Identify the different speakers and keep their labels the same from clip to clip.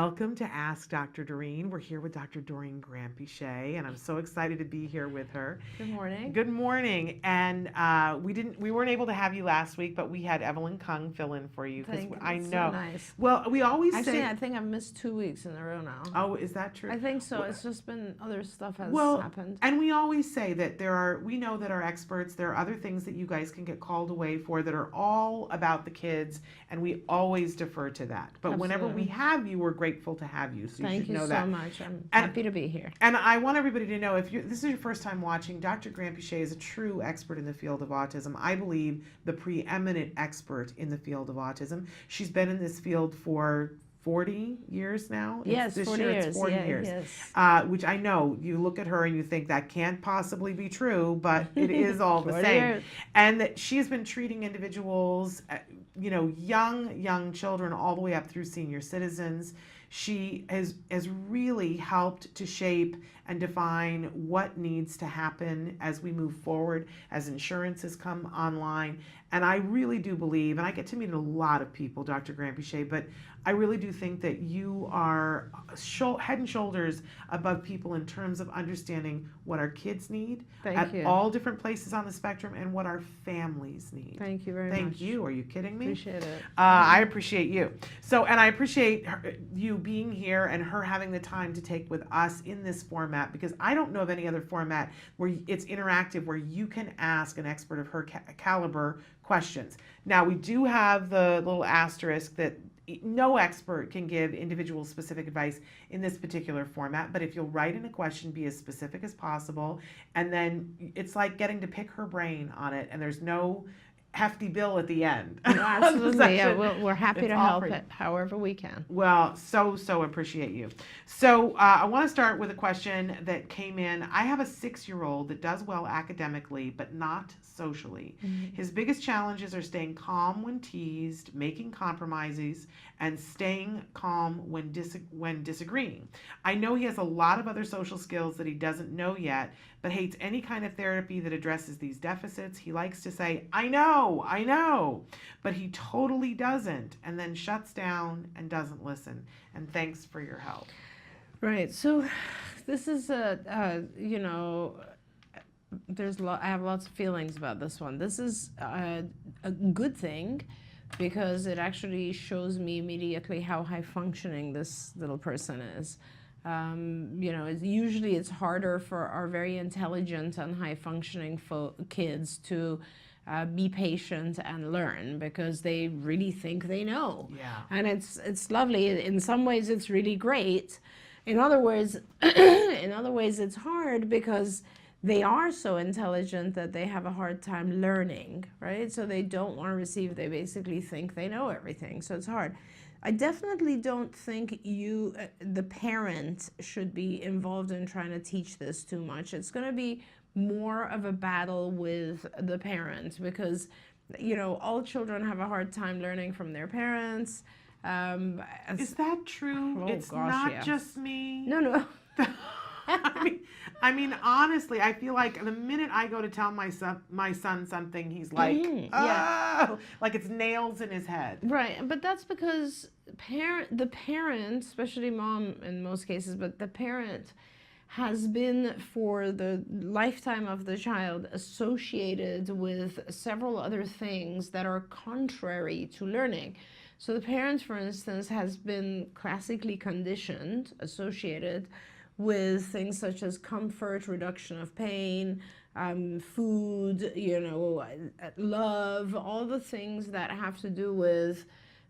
Speaker 1: Welcome to Ask Dr. Doreen. We're here with Dr. Doreen Granpeesheh, and I'm so excited to be here with her.
Speaker 2: Good morning.
Speaker 1: Good morning. And we weren't able to have you last week, but we had Evelyn Kung fill in for you because I know.
Speaker 2: So nice.
Speaker 1: Well, we always
Speaker 2: Actually,
Speaker 1: say.
Speaker 2: I think I've missed 2 weeks in a row now.
Speaker 1: Oh, is that true?
Speaker 2: I think so. It's just been other stuff has happened.
Speaker 1: And we always say that we know that our experts, there are other things that you guys can get called away for that are all about the kids, and we always defer to that. But
Speaker 2: Absolutely.
Speaker 1: Whenever we have you, we're grateful to have you. So
Speaker 2: Thank
Speaker 1: you should know
Speaker 2: so
Speaker 1: that.
Speaker 2: much. I'm happy to be here.
Speaker 1: And I want everybody to know, if this is your first time watching, Dr. Granpeesheh is a true expert in the field of autism. I believe the preeminent expert in the field of autism. She's been in this field for 40 years now?
Speaker 2: Yes,
Speaker 1: this
Speaker 2: 40
Speaker 1: year
Speaker 2: years.
Speaker 1: It's 40
Speaker 2: yeah,
Speaker 1: years.
Speaker 2: Yes.
Speaker 1: Which I know, you look at her and you think that can't possibly be true, but it is all the same.
Speaker 2: Years.
Speaker 1: And that she has been treating individuals, young children all the way up through senior citizens. She has really helped to shape and define what needs to happen as we move forward, as insurance has come online. And I really do believe, and I get to meet a lot of people, Dr. Granpeesheh, but I really do think that you are head and shoulders above people in terms of understanding what our kids need
Speaker 2: Thank you.
Speaker 1: all different places on the spectrum and what our families need.
Speaker 2: Thank you very much.
Speaker 1: Thank you. Are you kidding me?
Speaker 2: Appreciate it.
Speaker 1: I appreciate you. And I appreciate you being here and her having the time to take with us in this format, because I don't know of any other format where it's interactive, where you can ask an expert of her caliber questions. Now, we do have the little asterisk that no expert can give individual specific advice in this particular format, but if you'll write in a question, be as specific as possible, and then it's like getting to pick her brain on it, and there's no hefty bill at the end.
Speaker 2: Absolutely. Yeah, we're happy to help it however we can.
Speaker 1: Well, so appreciate you. So I want to start with a question that came in. I have a 6-year-old that does well academically, but not socially.
Speaker 2: Mm-hmm.
Speaker 1: His biggest challenges are staying calm when teased, making compromises, and staying calm when disagreeing. I know he has a lot of other social skills that he doesn't know yet, but hates any kind of therapy that addresses these deficits. He likes to say, I know, but he totally doesn't, and then shuts down and doesn't listen. And thanks for your help.
Speaker 2: Right. So this is I have lots of feelings about this one. This is a good thing, because it actually shows me immediately how high functioning this little person is. Usually it's harder for our very intelligent and high functioning kids to be patient and learn, because they really think they know.
Speaker 1: Yeah.
Speaker 2: And it's lovely. In some ways it's really great. In other words, it's hard because they are so intelligent that they have a hard time learning, right? So they don't want to receive, they basically think they know everything. So it's hard. I definitely don't think the parent, should be involved in trying to teach this too much. It's going to be more of a battle with the parent, because, all children have a hard time learning from their parents.
Speaker 1: Is that true?
Speaker 2: Oh,
Speaker 1: it's
Speaker 2: gosh,
Speaker 1: not
Speaker 2: yeah.
Speaker 1: just me.
Speaker 2: No.
Speaker 1: I mean, honestly, I feel like the minute I go to tell my son something, he's like,
Speaker 2: yeah.
Speaker 1: like it's nails in his head.
Speaker 2: Right, but that's because the parent, especially mom in most cases, but the parent has been, for the lifetime of the child, associated with several other things that are contrary to learning. So the parent, for instance, has been classically conditioned, associated with things such as comfort, reduction of pain, food, love, all the things that have to do with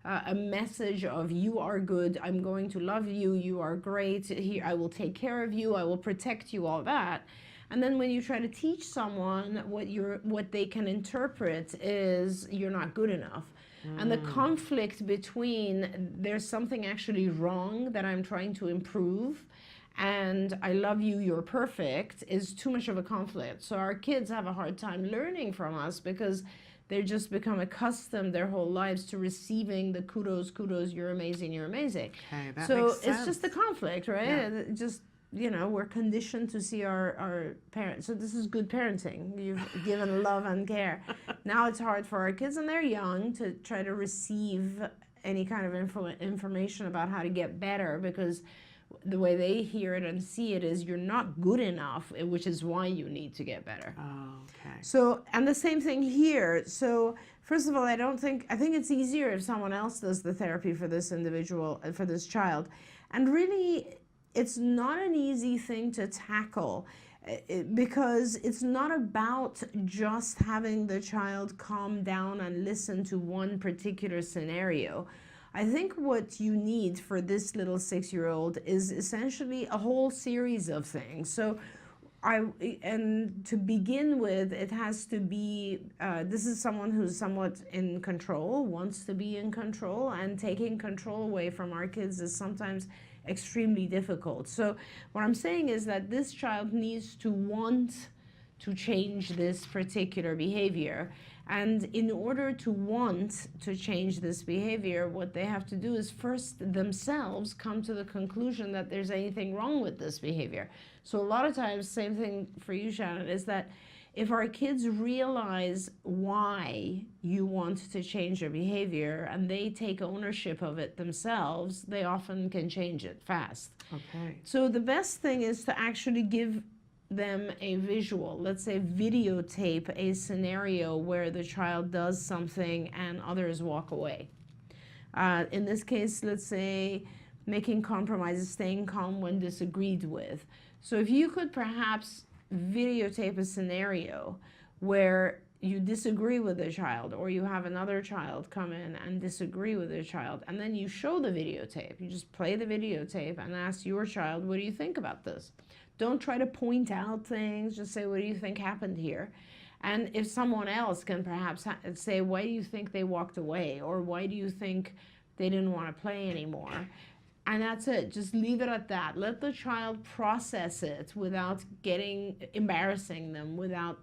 Speaker 2: a message of you are good, I'm going to love you, you are great, here I will take care of you, I will protect you, all that. And then when you try to teach someone, what they can interpret is you're not good enough. And the conflict between there's something actually wrong that I'm trying to improve, and I love you, you're perfect, is too much of a conflict. So our kids have a hard time learning from us, because they just become accustomed their whole lives to receiving the kudos, you're amazing, you're amazing.
Speaker 1: Okay, that
Speaker 2: so
Speaker 1: makes sense.
Speaker 2: It's just the conflict, right?
Speaker 1: Yeah.
Speaker 2: Just, we're conditioned to see our parents. So this is good parenting. You've given love and care. Now it's hard for our kids, and they're young, to try to receive any kind of information about how to get better, because the way they hear it and see it is you're not good enough, which is why you need to get better.
Speaker 1: Oh, okay.
Speaker 2: So, and the same thing here. So, first of all, I think it's easier if someone else does the therapy for this individual, for this child. And really, it's not an easy thing to tackle, because it's not about just having the child calm down and listen to one particular scenario. I think what you need for this little 6-year-old is essentially a whole series of things. So and to begin with, it has to be, this is someone who's somewhat in control, wants to be in control, and taking control away from our kids is sometimes extremely difficult. So what I'm saying is that this child needs to want to change this particular behavior. And in order to want to change this behavior, what they have to do is first themselves come to the conclusion that there's anything wrong with this behavior. So a lot of times, same thing for you, Shannon, is that if our kids realize why you want to change your behavior and they take ownership of it themselves, they often can change it fast.
Speaker 1: Okay.
Speaker 2: So the best thing is to actually give them a visual. Let's say videotape a scenario where the child does something and others walk away. In this case, let's say making compromises, staying calm when disagreed with. So if you could perhaps videotape a scenario where you disagree with a child, or you have another child come in and disagree with a child, and then you show the videotape. You just play the videotape and ask your child, what do you think about this? Don't try to point out things, just say, what do you think happened here? And if someone else can perhaps say, why do you think they walked away? Or why do you think they didn't want to play anymore? And that's it. Just leave it at that. Let the child process it without embarrassing them, without,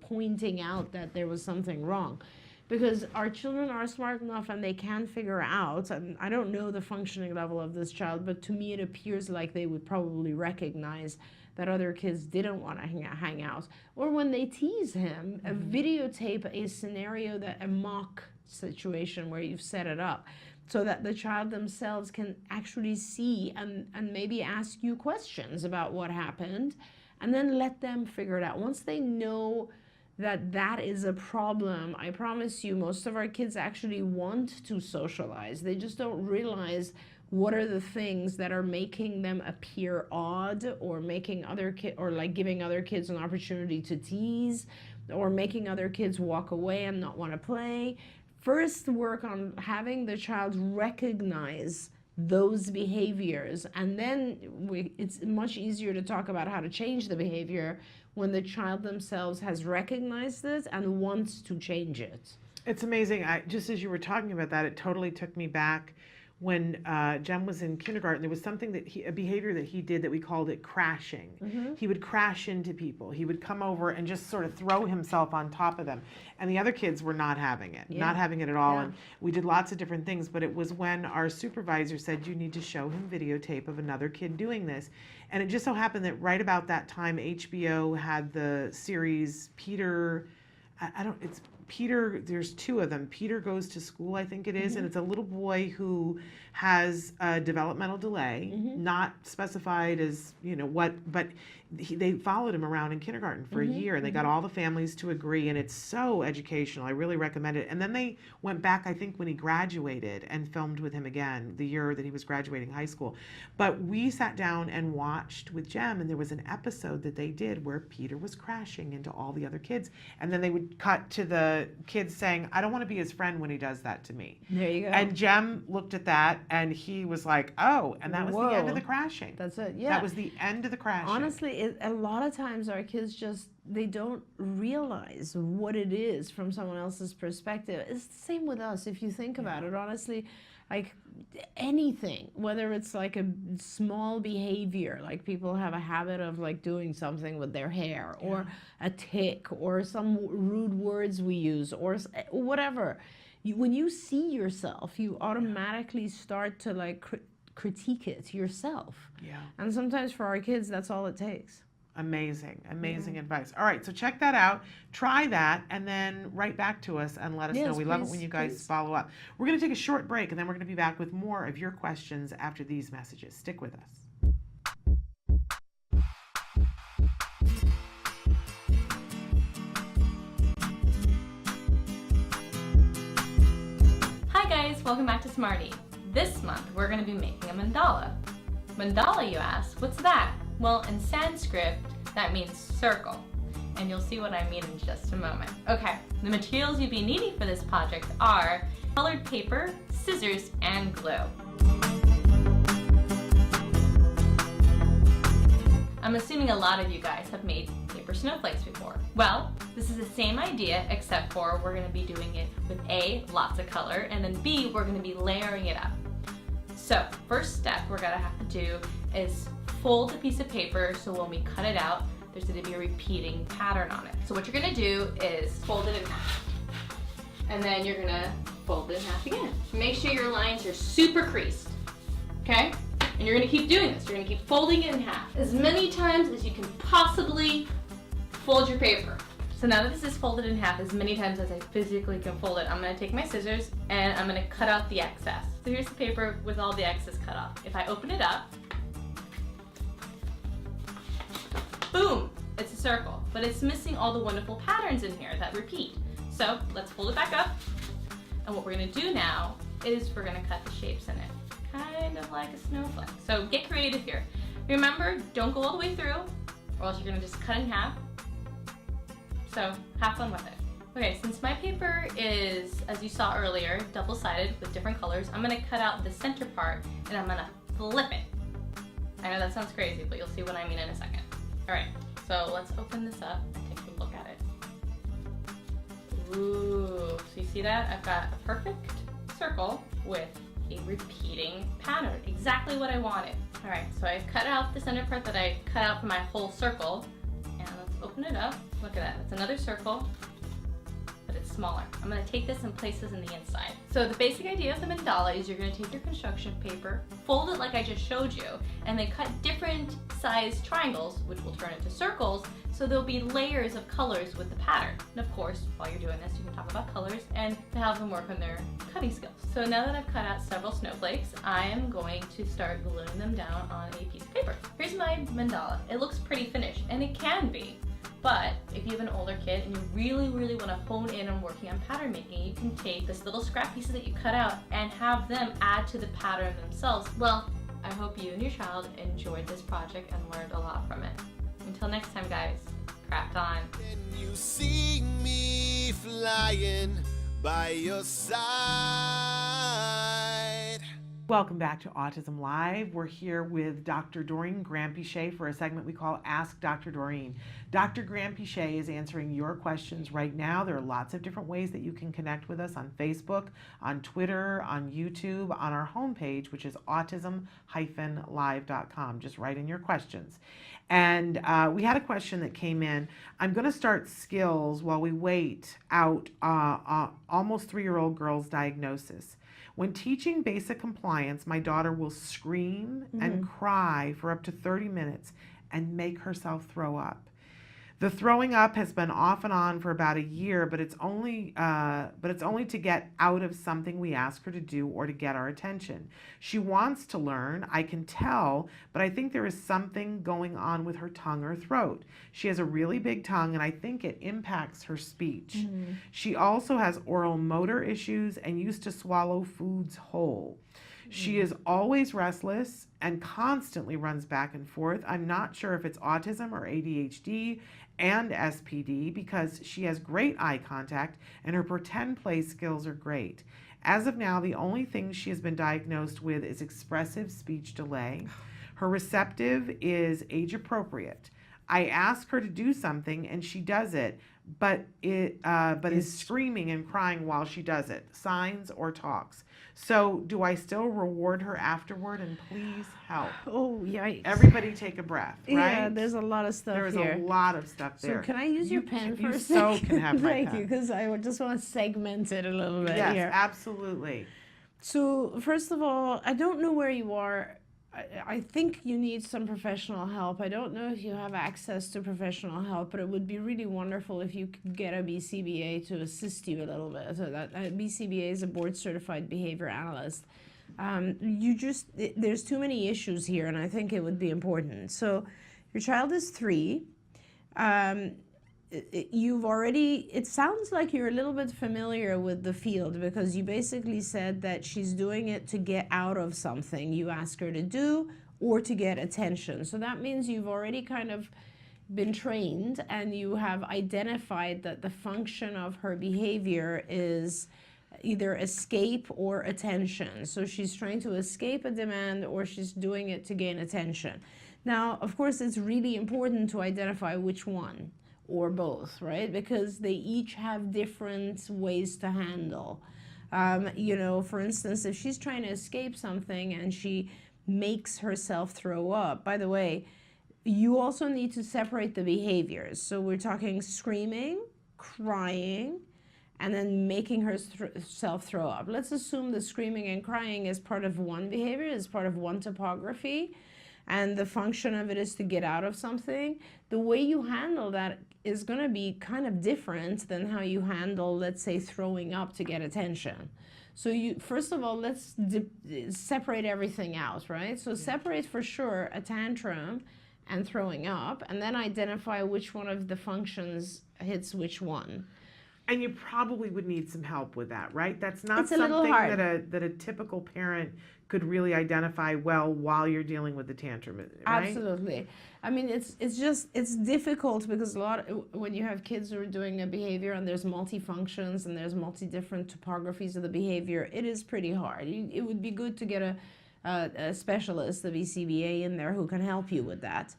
Speaker 2: pointing out that there was something wrong. Because our children are smart enough and they can figure out, and I don't know the functioning level of this child, but to me it appears like they would probably recognize that other kids didn't want to hang out. Or when they tease him, videotape a scenario, a mock situation where you've set it up, so that the child themselves can actually see and maybe ask you questions about what happened, and then let them figure it out. Once they know that is a problem, I promise you, most of our kids actually want to socialize. They just don't realize what are the things that are making them appear odd, or making giving other kids an opportunity to tease, or making other kids walk away and not want to play. First, work on having the child recognize those behaviors, and then it's much easier to talk about how to change the behavior when the child themselves has recognized it and wants to change it.
Speaker 1: It's amazing. Just as you were talking about that, it totally took me back when Jem was in kindergarten. There was something a behavior that he did that we called it crashing. He would crash into people. He would come over and just sort of throw himself on top of them. And the other kids were not having it, not having it at all. And we did lots of different things, but it was when our supervisor said, you need to show him videotape of another kid doing this. And it just so happened that right about that time, HBO had the series Peter, Peter, there's two of them. Peter Goes to School, I think it is, and it's a little boy who has a developmental delay, not specified as, what, but they followed him around in kindergarten for a year, and they got all the families to agree, and it's so educational. I really recommend it. And then they went back, I think, when he graduated, and filmed with him again the year that he was graduating high school. But we sat down and watched with Jem, and there was an episode that they did where Peter was crashing into all the other kids, and then they would cut to the kids saying, I don't want to be his friend when he does that to me.
Speaker 2: There you go.
Speaker 1: And Jem looked at that, and he was like, oh, and that was the end of the crashing.
Speaker 2: That's it, yeah.
Speaker 1: That was the end of the crashing.
Speaker 2: Honestly, a lot of times our kids they don't realize what it is from someone else's perspective. It's the same with us, if you think about it, honestly. Like anything, whether it's like a small behavior, like people have a habit of like doing something with their hair, or a tick, or some rude words we use, or whatever. When you see yourself, you automatically start to like critique it yourself.
Speaker 1: Yeah.
Speaker 2: And sometimes for our kids, that's all it takes.
Speaker 1: Amazing, amazing advice. All right, so check that out. Try that, and then write back to us and let us know. We love it when you guys follow up. We're going to take a short break, and then we're going to be back with more of your questions after these messages. Stick with us.
Speaker 3: Hi guys, welcome back to Smarty. This month we're going to be making a mandala. Mandala, you ask? What's that? Well, in Sanskrit, that means circle, and you'll see what I mean in just a moment. Okay, the materials you'll be needing for this project are colored paper, scissors, and glue. I'm assuming a lot of you guys have made paper snowflakes before. Well, this is the same idea, except for we're going to be doing it with A, lots of color, and then B, we're going to be layering it up. So, first step we're going to have to do is fold the piece of paper so when we cut it out, there's going to be a repeating pattern on it. So what you're going to do is fold it in half. And then you're going to fold it in half again. Make sure your lines are super creased. Okay? And you're going to keep doing this. You're going to keep folding it in half as many times as you can possibly fold your paper. So now that this is folded in half as many times as I physically can fold it, I'm going to take my scissors and I'm going to cut out the excess. So here's the paper with all the excess cut off. If I open it up, boom, it's a circle, but it's missing all the wonderful patterns in here that repeat. So let's fold it back up, and what we're going to do now is we're going to cut the shapes in it, kind of like a snowflake. So get creative here. Remember, don't go all the way through, or else you're going to just cut in half. So have fun with it. Okay, since my paper is, as you saw earlier, double-sided with different colors, I'm going to cut out the center part and I'm going to flip it. I know that sounds crazy, but you'll see what I mean in a second. Alright, so let's open this up and take a look at it. Ooh, so you see that? I've got a perfect circle with a repeating pattern. Exactly what I wanted. Alright, so I cut out the center part that I cut out for my whole circle. And let's open it up. Look at that. It's another circle, but it's smaller. I'm going to take this and place this in the inside. So the basic idea of the mandala is you're going to take your construction paper, fold it like I just showed you, and then cut different sized triangles, which will turn into circles, so there'll be layers of colors with the pattern. And of course, while you're doing this, you can talk about colors and to have them work on their cutting skills. So now that I've cut out several snowflakes, I am going to start gluing them down on a piece of paper. Here's my mandala. It looks pretty finished, and it can be. But if you have an older kid and you really want to hone in on working on pattern making, you can take this little scrap pieces that you cut out and have them add to the pattern themselves. Well, I hope you and your child enjoyed this project and learned a lot from it. Until next time, guys, craft on.
Speaker 4: When you see me flying by your side.
Speaker 1: Welcome back to Autism Live. We're here with Dr. Doreen Granpeesheh for a segment we call Ask Dr. Doreen. Dr. Granpeesheh is answering your questions right now. There are lots of different ways that you can connect with us on Facebook, on Twitter, on YouTube, on our homepage, which is autism-live.com. Just write in your questions. And we had a question that came in. I'm going to start skills while we wait out almost 3-year-old girl's diagnosis. When teaching basic compliance, my daughter will scream and cry for up to 30 minutes and make herself throw up. The throwing up has been off and on for about a year, but it's only to get out of something we ask her to do or to get our attention. She wants to learn, I can tell, but I think there is something going on with her tongue or throat. She has a really big tongue, and I think it impacts her speech. She also has oral motor issues and used to swallow foods whole. She is always restless and constantly runs back and forth. I'm not sure if it's autism or ADHD and SPD because she has great eye contact and her pretend play skills are great. As of now, the only thing she has been diagnosed with is expressive speech delay. Her receptive is age appropriate. I ask her to do something and she does it, but is screaming and crying while she does it, signs or talks. So do I still reward her afterward? And please help.
Speaker 2: Oh, yikes.
Speaker 1: Everybody take a breath, right?
Speaker 2: Yeah, there's a lot of stuff
Speaker 1: There is
Speaker 2: here.
Speaker 1: a lot of stuff there.
Speaker 2: So can I use your pen for a
Speaker 1: so
Speaker 2: second?
Speaker 1: can have my
Speaker 2: Thank
Speaker 1: pen.
Speaker 2: you, because I just want to segment it a little bit
Speaker 1: Yes,
Speaker 2: here.
Speaker 1: absolutely.
Speaker 2: So first of all, I don't know where you are I think you need some professional help. I don't know if you have access to professional help, but it would be really wonderful if you could get a BCBA to assist you a little bit. So that BCBA is a board certified behavior analyst. There's too many issues here, and I think it would be important. So your child is 3. It sounds like you're a little bit familiar with the field, because you basically said that she's doing it to get out of something you ask her to do or to get attention. So that means you've already kind of been trained, and you have identified that the function of her behavior is either escape or attention. So she's trying to escape a demand, or she's doing it to gain attention. Now, of course, it's really important to identify which one, or both, right? Because they each have different ways to handle. For instance, if she's trying to escape something and she makes herself throw up, by the way, you also need to separate the behaviors. So we're talking screaming, crying, and then making herself throw up. Let's assume the screaming and crying is part of one behavior, is part of one topography, and the function of it is to get out of something. The way you handle that is going to be kind of different than how you handle, let's say, throwing up to get attention. So first of all, let's separate everything out, right? So separate for sure a tantrum and throwing up, and then identify which one of the functions hits which one.
Speaker 1: And you probably would need some help with that, right? That's not
Speaker 2: It's a little
Speaker 1: something
Speaker 2: hard.
Speaker 1: that a typical parent could really identify well while you're dealing with the tantrum, right?
Speaker 2: Absolutely. I mean, it's difficult, because when you have kids who are doing a behavior and there's multifunctions and there's different topographies of the behavior, it is pretty hard. It would be good to get a specialist, a BCBA, in there who can help you with that.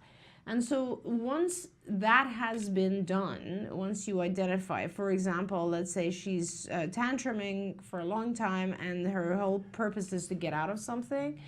Speaker 2: And so once that has been done, once you identify, for example, let's say she's tantruming for a long time and her whole purpose is to get out of something,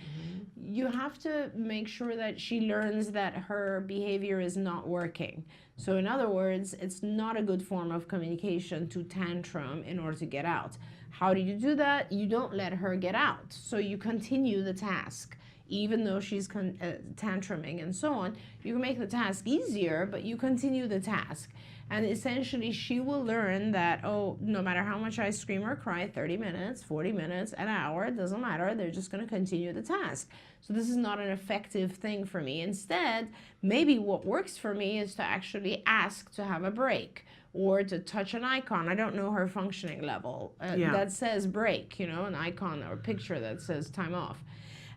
Speaker 2: you have to make sure that she learns that her behavior is not working. So in other words, it's not a good form of communication to tantrum in order to get out. How do you do that? You don't let her get out. So you continue the task. Even though she's tantruming and so on, you can make the task easier, but you continue the task. And essentially, she will learn that, oh, no matter how much I scream or cry, 30 minutes, 40 minutes, an hour, it doesn't matter, they're just going to continue the task. So this is not an effective thing for me. Instead, maybe what works for me is to actually ask to have a break, or to touch an icon. I don't know her functioning level that says break, an icon or picture that says time off.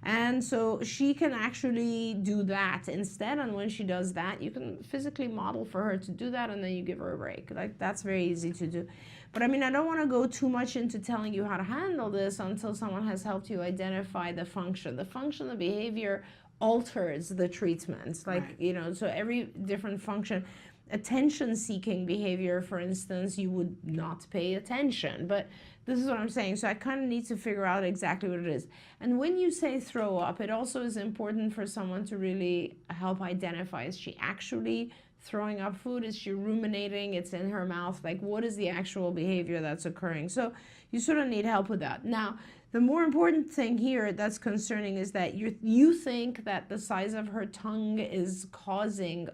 Speaker 2: And so she can actually do that instead, and when she does that, you can physically model for her to do that, and then you give her a break. Like, that's very easy to do. But I mean, I don't want to go too much into telling you how to handle this until someone has helped you identify the function. The function of behavior alters the treatments. Like,
Speaker 1: right.
Speaker 2: So every different function. Attention-seeking behavior, for instance, you would not pay attention. But this is what I'm saying. So I kind of need to figure out exactly what it is. And when you say throw up, it also is important for someone to really help identify, is she actually throwing up food? Is she ruminating? It's in her mouth. Like, what is the actual behavior that's occurring? So you sort of need help with that. Now, the more important thing here that's concerning is that you think that the size of her tongue is causing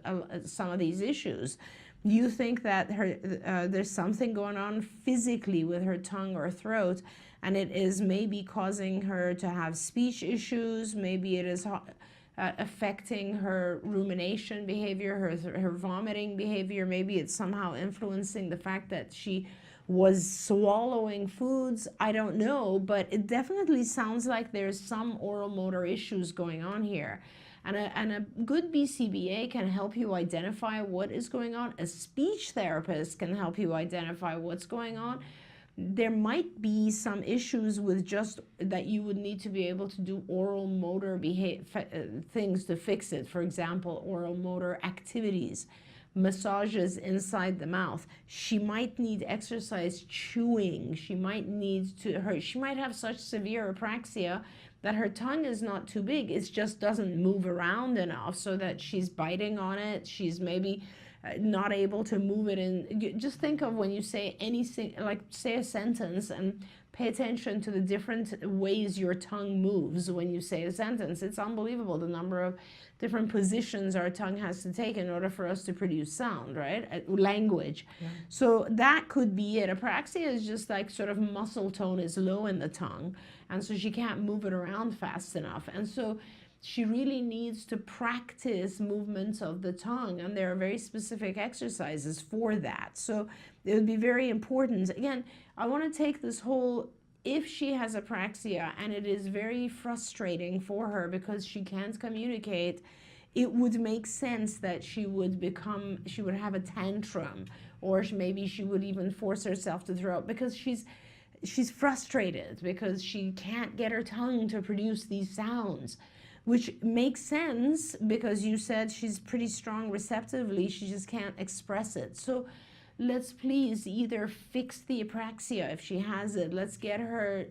Speaker 2: some of these issues. You think that there's something going on physically with her tongue or throat, and it is maybe causing her to have speech issues. Maybe it is affecting her rumination behavior, her vomiting behavior. Maybe it's somehow influencing the fact that she was swallowing foods. I don't know, but it definitely sounds like there's some oral motor issues going on here. And a good BCBA can help you identify what is going on. A speech therapist can help you identify what's going on. There might be some issues with just that you would need to be able to do oral motor things to fix it. For example, oral motor activities, massages inside the mouth. She might need exercise chewing. She might have such severe apraxia that her tongue is not too big. It just doesn't move around enough so that she's biting on it. She's maybe not able to move it in. Just think of when you say anything, like say a sentence, and pay attention to the different ways your tongue moves when you say a sentence. It's unbelievable the number of different positions our tongue has to take in order for us to produce sound, right? Language. Yeah. So that could be it. Apraxia is just like sort of muscle tone is low in the tongue, and so she can't move it around fast enough. And so she really needs to practice movements of the tongue, and there are very specific exercises for that. So it would be very important. Again, I want to take this whole, if she has apraxia and it is very frustrating for her because she can't communicate, it would make sense that she would have a tantrum, or maybe she would even force herself to throw up because she's frustrated because she can't get her tongue to produce these sounds. Which makes sense because you said she's pretty strong receptively, she just can't express it. So let's please either fix the apraxia if she has it. Let's get her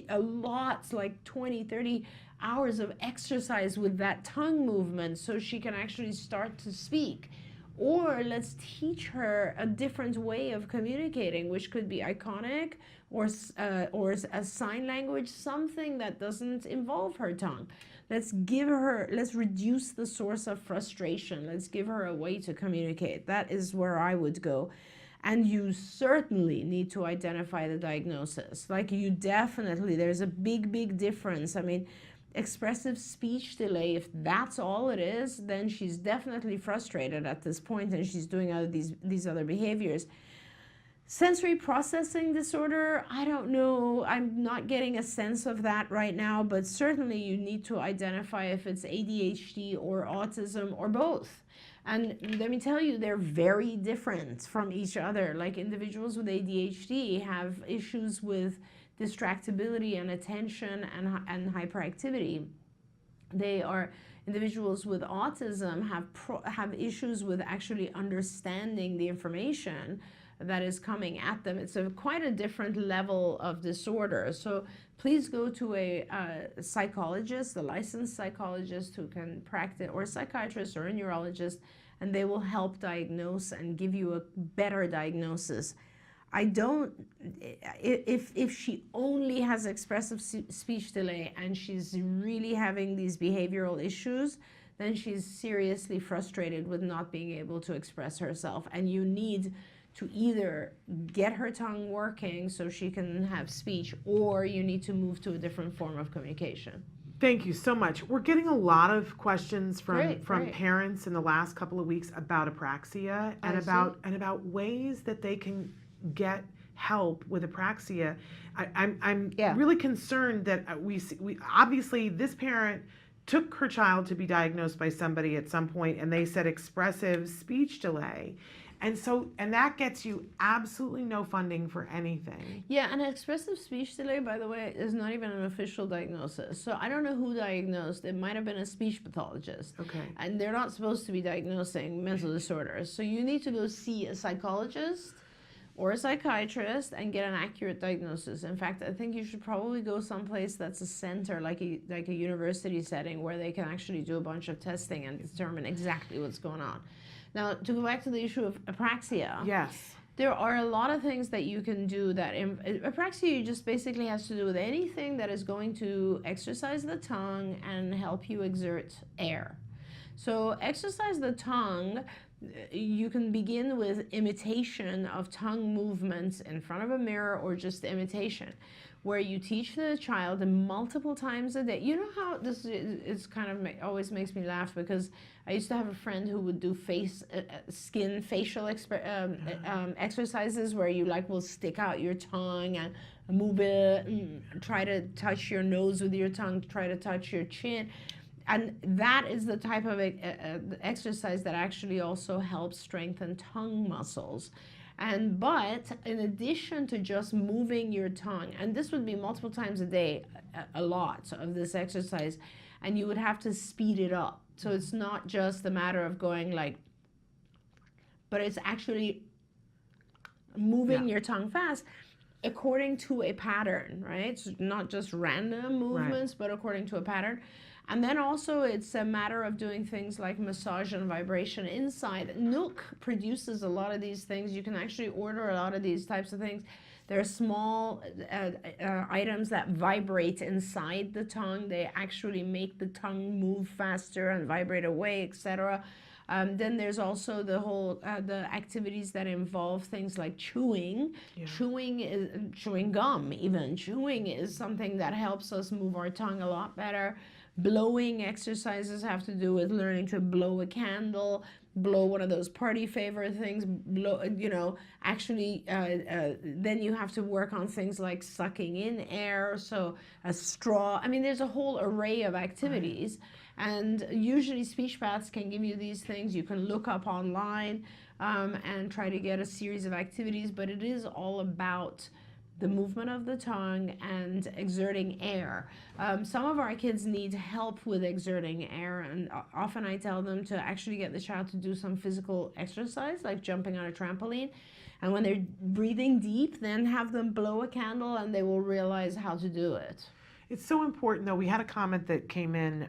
Speaker 2: a lot, like 20, 30 hours of exercise with that tongue movement so she can actually start to speak. Or let's teach her a different way of communicating, which could be iconic or a sign language, something that doesn't involve her tongue. Let's reduce the source of frustration. Let's give her a way to communicate. That is where I would go. And you certainly need to identify the diagnosis. Like there's a big, big difference. I mean, expressive speech delay, if that's all it is, then she's definitely frustrated at this point and she's doing these other behaviors. Sensory processing disorder, I don't know. I'm not getting a sense of that right now, but certainly you need to identify if it's ADHD or autism or both. And let me tell you, they're very different from each other. Like individuals with ADHD have issues with distractibility and attention and hyperactivity. Individuals with autism have issues with actually understanding the information that is coming at them. It's quite a different level of disorder. So please go to a psychologist, a licensed psychologist who can practice, or a psychiatrist or a neurologist, and they will help diagnose and give you a better diagnosis. If she only has expressive speech delay and she's really having these behavioral issues, then she's seriously frustrated with not being able to express herself. And you need to either get her tongue working so she can have speech, or you need to move to a different form of communication.
Speaker 1: Thank you so much. We're getting a lot of questions from
Speaker 2: Great.
Speaker 1: parents in the last couple of weeks about apraxia and about ways that they can get help with apraxia. I'm really concerned that we obviously this parent took her child to be diagnosed by somebody at some point, and they said expressive speech delay. And that gets you absolutely no funding for anything.
Speaker 2: Yeah, and expressive speech delay, by the way, is not even an official diagnosis. So I don't know who diagnosed. It might have been a speech pathologist.
Speaker 1: Okay.
Speaker 2: And they're not supposed to be diagnosing mental disorders. So you need to go see a psychologist or a psychiatrist and get an accurate diagnosis. In fact, I think you should probably go someplace that's a center, like a university setting, where they can actually do a bunch of testing and determine exactly what's going on. Now, to go back to the issue of apraxia.
Speaker 1: Yes.
Speaker 2: There are a lot of things that you can do that apraxia just basically has to do with anything that is going to exercise the tongue and help you exert air. So exercise the tongue, you can begin with imitation of tongue movements in front of a mirror, or just imitation, where you teach the child multiple times a day. You know how this is kind of always makes me laugh, because I used to have a friend who would do facial exercises where you will stick out your tongue and move it, and try to touch your nose with your tongue, try to touch your chin. And that is the type of exercise that actually also helps strengthen tongue muscles. But in addition to just moving your tongue, and this would be multiple times a day, a lot of this exercise, and you would have to speed it up. So it's not just a matter of going but it's actually moving your tongue fast according to a pattern, right? So not just random movements, but according to a pattern. And then also it's a matter of doing things like massage and vibration inside. Nook produces a lot of these things. You can actually order a lot of these types of things. They're small items that vibrate inside the tongue. They actually make the tongue move faster and vibrate away, etc. Then there's also the whole the activities that involve things like chewing.
Speaker 1: Yeah.
Speaker 2: Chewing gum, even chewing is something that helps us move our tongue a lot better. Blowing exercises have to do with learning to blow a candle, blow one of those party favor things, blow, you know, actually then you have to work on things like sucking in air, so a straw. I mean, there's a whole array of activities. And usually speech paths can give you these things. You can look up online and try to get a series of activities, but it is all about the movement of the tongue and exerting air. Some of our kids need help with exerting air, and often I tell them to actually get the child to do some physical exercise, like jumping on a trampoline. And when they're breathing deep, then have them blow a candle and they will realize how to do it.
Speaker 1: It's so important, though. We had a comment that came in.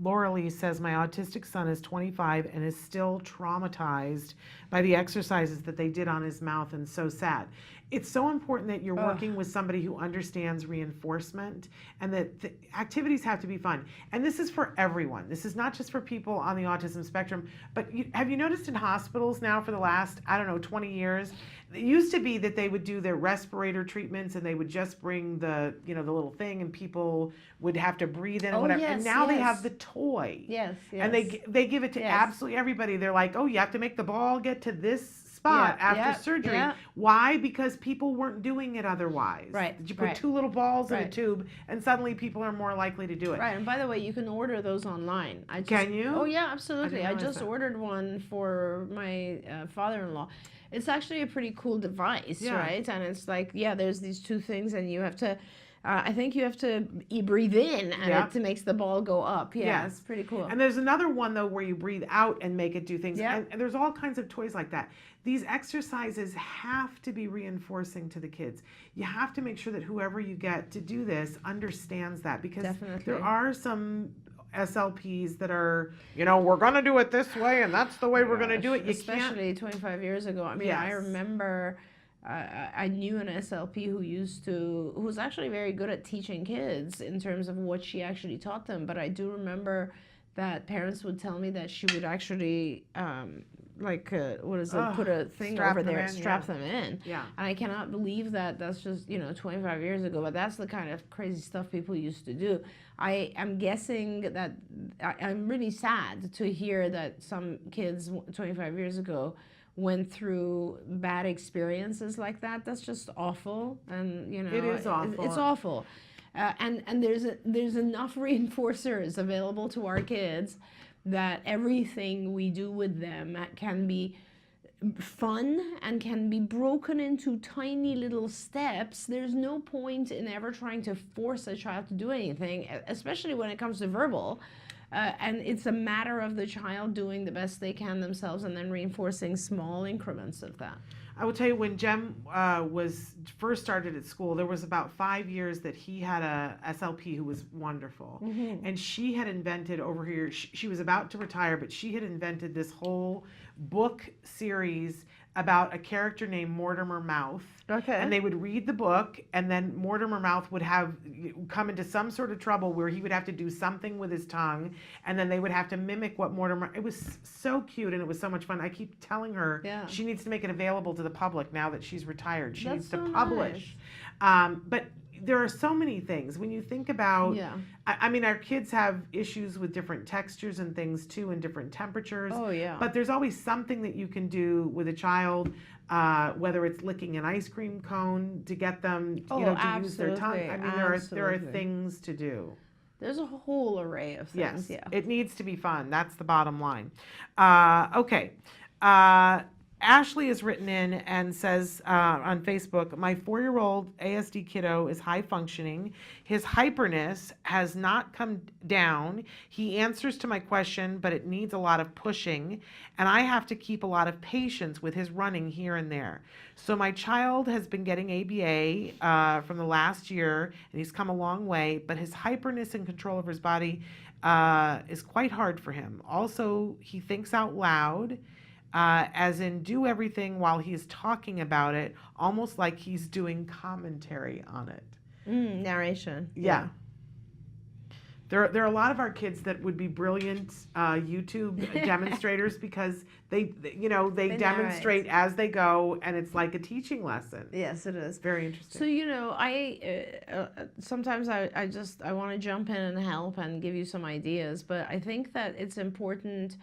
Speaker 1: Laura Lee says, my autistic son is 25 and is still traumatized by the exercises that they did on his mouth, and so sad. It's so important that you're working with somebody who understands reinforcement, and that the activities have to be fun. And this is for everyone. This is not just for people on the autism spectrum, but have you noticed in hospitals now for the last, I don't know, 20 years, it used to be that they would do their respirator treatments and they would just bring the, you know, the little thing, and people would have to breathe in and whatever.
Speaker 2: Yes,
Speaker 1: and now they
Speaker 2: yes.
Speaker 1: have the toy.
Speaker 2: Yes, yes.
Speaker 1: And they give it to
Speaker 2: Yes.
Speaker 1: absolutely everybody. They're like, oh, you have to make the ball get to this spot after surgery.
Speaker 2: Yeah.
Speaker 1: Why? Because people weren't doing it otherwise.
Speaker 2: Right,
Speaker 1: You put
Speaker 2: right.
Speaker 1: 2 little balls in a
Speaker 2: Right.
Speaker 1: tube, and suddenly people are more likely to do it.
Speaker 2: Right, and by the way, you can order those online.
Speaker 1: Can you?
Speaker 2: Oh yeah, absolutely. I
Speaker 1: realize
Speaker 2: just
Speaker 1: that.
Speaker 2: ordered one for my father-in-law. It's actually a pretty cool device,
Speaker 1: Yeah.
Speaker 2: right? And it's like, yeah, there's these 2 things, and you have to, I think you have to breathe in, and
Speaker 1: Yep.
Speaker 2: it makes the ball go up. Yeah,
Speaker 1: Yes.
Speaker 2: it's pretty cool.
Speaker 1: And there's another one, though, where you breathe out and make it do things.
Speaker 2: Yeah.
Speaker 1: And there's all kinds of toys like that. These exercises have to be reinforcing to the kids. You have to make sure that whoever you get to do this understands that, because
Speaker 2: Definitely.
Speaker 1: there are some SLPs that are, you know, we're going to do it this way, and that's the way we're going to do it. You can't.
Speaker 2: Especially 25 years ago. I mean, I
Speaker 1: Yes.
Speaker 2: remember I knew an SLP who was actually very good at teaching kids in terms of what she actually taught them. But I do remember that parents would tell me that she would actually put a thing
Speaker 1: strap
Speaker 2: over
Speaker 1: them
Speaker 2: there,
Speaker 1: in,
Speaker 2: strap
Speaker 1: yeah.
Speaker 2: them in.
Speaker 1: Yeah.
Speaker 2: And I cannot believe that that's just, 25 years ago, but that's the kind of crazy stuff people used to do. I am guessing that I'm really sad to hear that some kids 25 years ago went through bad experiences like that. That's just awful. And,
Speaker 1: It is awful.
Speaker 2: It's awful. And there's enough reinforcers available to our kids that everything we do with them can be fun and can be broken into tiny little steps. There's no point in ever trying to force a child to do anything, especially when it comes to verbal. And it's a matter of the child doing the best they can themselves and then reinforcing small increments of that.
Speaker 1: I will tell you, when Jem was first started at school, there was about 5 years that he had a SLP who was wonderful.
Speaker 2: Mm-hmm.
Speaker 1: And she had invented over here, she was about to retire, but she had invented this whole book series about a character named Mortimer Mouth.
Speaker 2: Okay.
Speaker 1: And they would read the book, and then Mortimer Mouth would come into some sort of trouble where he would have to do something with his tongue, and then they would have to mimic what Mortimer. It was so cute, and it was so much fun. I keep telling her she needs to make it available to the public now that she's retired. She needs to publish. But there are so many things when you think about. I mean, our kids have issues with different textures and things too, and different temperatures.
Speaker 2: Oh yeah.
Speaker 1: But there's always something that you can do with a child. Whether it's licking an ice cream cone to get them, to use their tongue. I mean, there are things to do.
Speaker 2: There's a whole array of things.
Speaker 1: Yes, it needs to be fun. That's the bottom line. Okay. Ashley has written in and says on Facebook, my 4-year-old ASD kiddo is high functioning. His hyperness has not come down. He answers to my question, but it needs a lot of pushing. And I have to keep a lot of patience with his running here and there. So my child has been getting ABA from the last year, and he's come a long way, but his hyperness and control of his body is quite hard for him. Also, he thinks out loud. As in do everything while he's talking about it, almost like he's doing commentary on it.
Speaker 2: Narration.
Speaker 1: Yeah. There are a lot of our kids that would be brilliant YouTube demonstrators because they demonstrate as they go, and it's like a teaching lesson.
Speaker 2: Yes, it is.
Speaker 1: Very interesting.
Speaker 2: So, I sometimes I want to jump in and help and give you some ideas, but I think that it's important.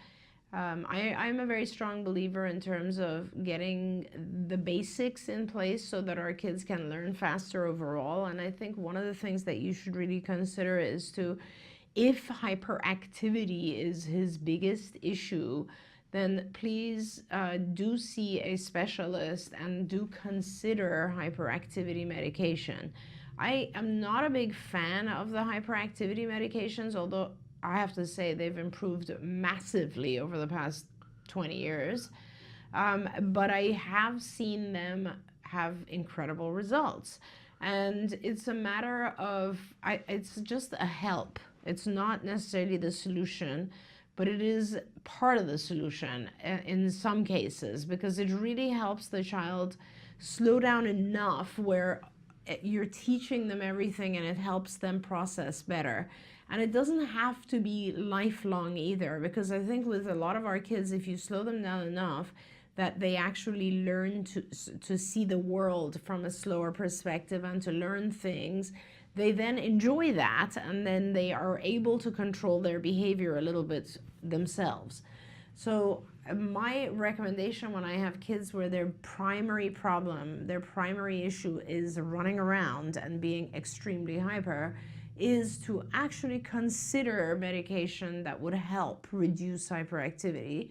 Speaker 2: I'm a very strong believer in terms of getting the basics in place so that our kids can learn faster overall. And I think one of the things that you should really consider is if hyperactivity is his biggest issue, then please do see a specialist and do consider hyperactivity medication. I am not a big fan of the hyperactivity medications, although I have to say they've improved massively over the past 20 years. But I have seen them have incredible results. And it's a matter of, it's just a help. It's not necessarily the solution, but it is part of the solution in some cases, because it really helps the child slow down enough where you're teaching them everything and it helps them process better. And it doesn't have to be lifelong either, because I think with a lot of our kids, if you slow them down enough, that they actually learn to see the world from a slower perspective and to learn things, they then enjoy that, and then they are able to control their behavior a little bit themselves. So my recommendation when I have kids where their primary problem, their primary issue is running around and being extremely hyper, is to actually consider medication that would help reduce hyperactivity.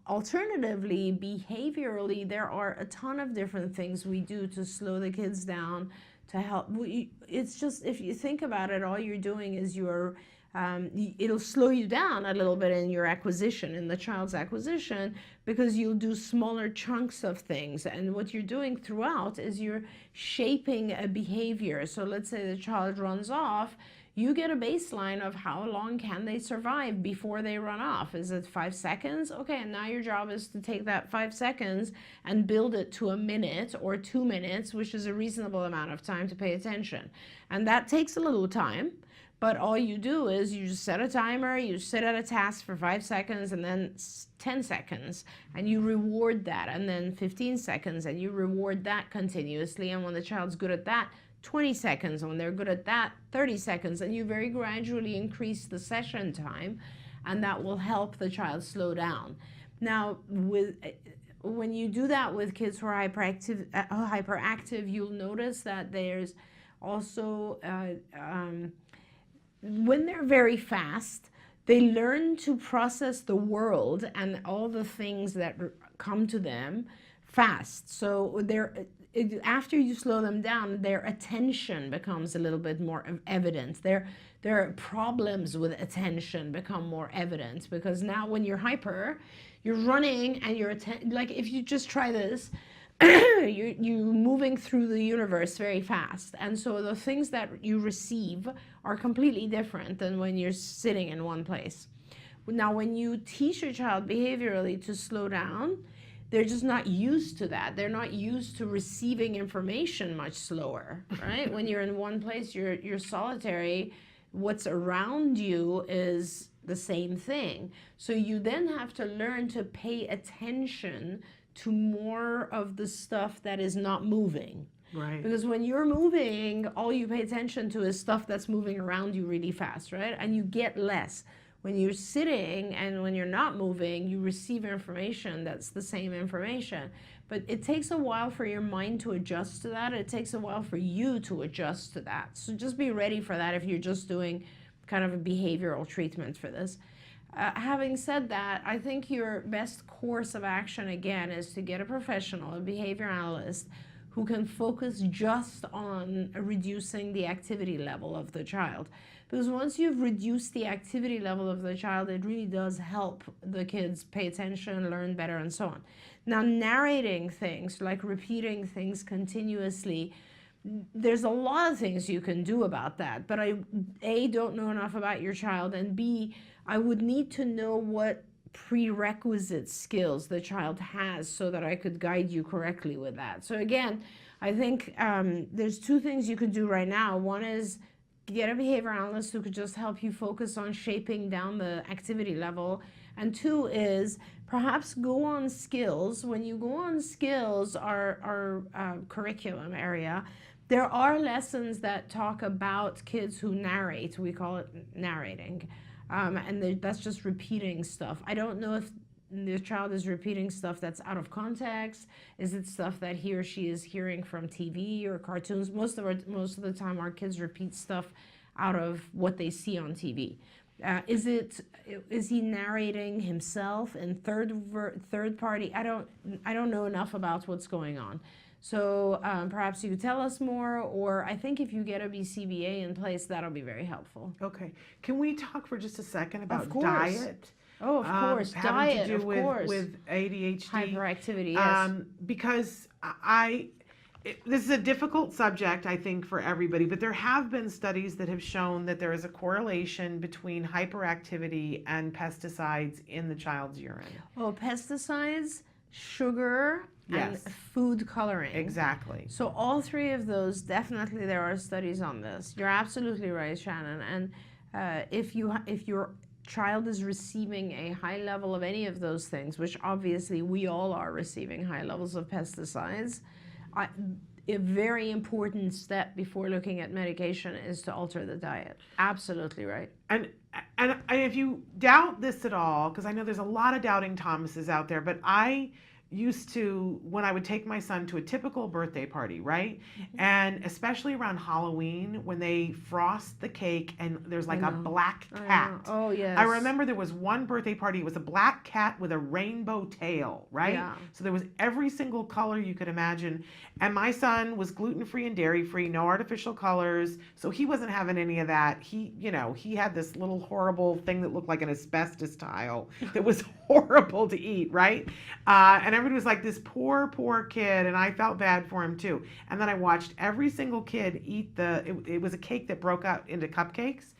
Speaker 2: Alternatively, behaviorally, there are a ton of different things we do to slow the kids down, to help. It's just, if you think about it, all you're doing is it'll slow you down a little bit in your acquisition, in the child's acquisition, because you'll do smaller chunks of things. And what you're doing throughout is you're shaping a behavior. So let's say the child runs off, you get a baseline of how long can they survive before they run off. Is it 5 seconds? Okay, and now your job is to take that 5 seconds and build it to a minute or 2 minutes, which is a reasonable amount of time to pay attention. And that takes a little time. But all you do is you just set a timer, you sit at a task for 5 seconds and then 10 seconds, and you reward that, and then 15 seconds, and you reward that continuously. And when the child's good at that, 20 seconds. When they're good at that, 30 seconds. And you very gradually increase the session time, and that will help the child slow down. Now, when you do that with kids who are hyperactive, you'll notice that there's also when they're very fast, they learn to process the world and all the things that come to them fast. So after you slow them down, their attention becomes a little bit more evident. Their problems with attention become more evident, because now when you're hyper, you're running and you're like, if you just try this, you're moving through the universe very fast. And so the things that you receive are completely different than when you're sitting in one place. Now, when you teach your child behaviorally to slow down, they're just not used to that. They're not used to receiving information much slower, right? When you're in one place, you're solitary. What's around you is the same thing. So you then have to learn to pay attention to more of the stuff that is not moving.
Speaker 1: Right.
Speaker 2: Because when you're moving, all you pay attention to is stuff that's moving around you really fast, right? And you get less. When you're sitting and when you're not moving, you receive information that's the same information. But it takes a while for your mind to adjust to that. It takes a while for you to adjust to that. So just be ready for that if you're just doing kind of a behavioral treatment for this. Having said that, I think your best course of action, again, is to get a professional, a behavior analyst, who can focus just on reducing the activity level of the child. Because once you've reduced the activity level of the child, it really does help the kids pay attention, learn better, and so on. Now, narrating things, like repeating things continuously, there's a lot of things you can do about that. But I, A, don't know enough about your child, and B, I would need to know what prerequisite skills the child has so that I could guide you correctly with that. So again, I think there's two things you could do right now. One is get a behavior analyst who could just help you focus on shaping down the activity level. And two is perhaps go on skills. When you go on skills, our curriculum area, there are lessons that talk about kids who narrate. We call it narrating. And that's just repeating stuff. I don't know if the child is repeating stuff that's out of context. Is it stuff that he or she is hearing from TV or cartoons? Most of the time, our kids repeat stuff out of what they see on TV. Is he narrating himself in third party? I don't know enough about what's going on. So perhaps you could tell us more, or I think if you get a BCBA in place, that'll be very helpful.
Speaker 1: Okay. Can we talk for just a second about
Speaker 2: Of course.
Speaker 1: diet?
Speaker 2: Oh, of course.
Speaker 1: Having
Speaker 2: Diet,
Speaker 1: to do
Speaker 2: of course.
Speaker 1: with ADHD.
Speaker 2: Hyperactivity, yes.
Speaker 1: Because this is a difficult subject, I think, for everybody, but there have been studies that have shown that there is a correlation between hyperactivity and pesticides in the child's urine.
Speaker 2: Oh, pesticides, sugar,
Speaker 1: Yes.
Speaker 2: and food coloring.
Speaker 1: Exactly.
Speaker 2: So all three of those, definitely there are studies on this. You're absolutely right, Shannon. And if your child is receiving a high level of any of those things, which obviously we all are receiving high levels of pesticides, a very important step before looking at medication is to alter the diet. Absolutely right.
Speaker 1: And if you doubt this at all, because I know there's a lot of doubting Thomases out there, but I used to, when I would take my son to a typical birthday party, right? Mm-hmm. And especially around Halloween, when they frost the cake and there's like a black cat.
Speaker 2: Oh, yes.
Speaker 1: I remember there was one birthday party, it was a black cat with a rainbow tail, right?
Speaker 2: Yeah.
Speaker 1: So there was every single color you could imagine. And my son was gluten-free and dairy-free, no artificial colors. So he wasn't having any of that. He had this little horrible thing that looked like an asbestos tile that was horrible to eat, right? And everybody was like, this poor kid, and I felt bad for him too. And then I watched every single kid eat it was a cake that broke out into cupcakes.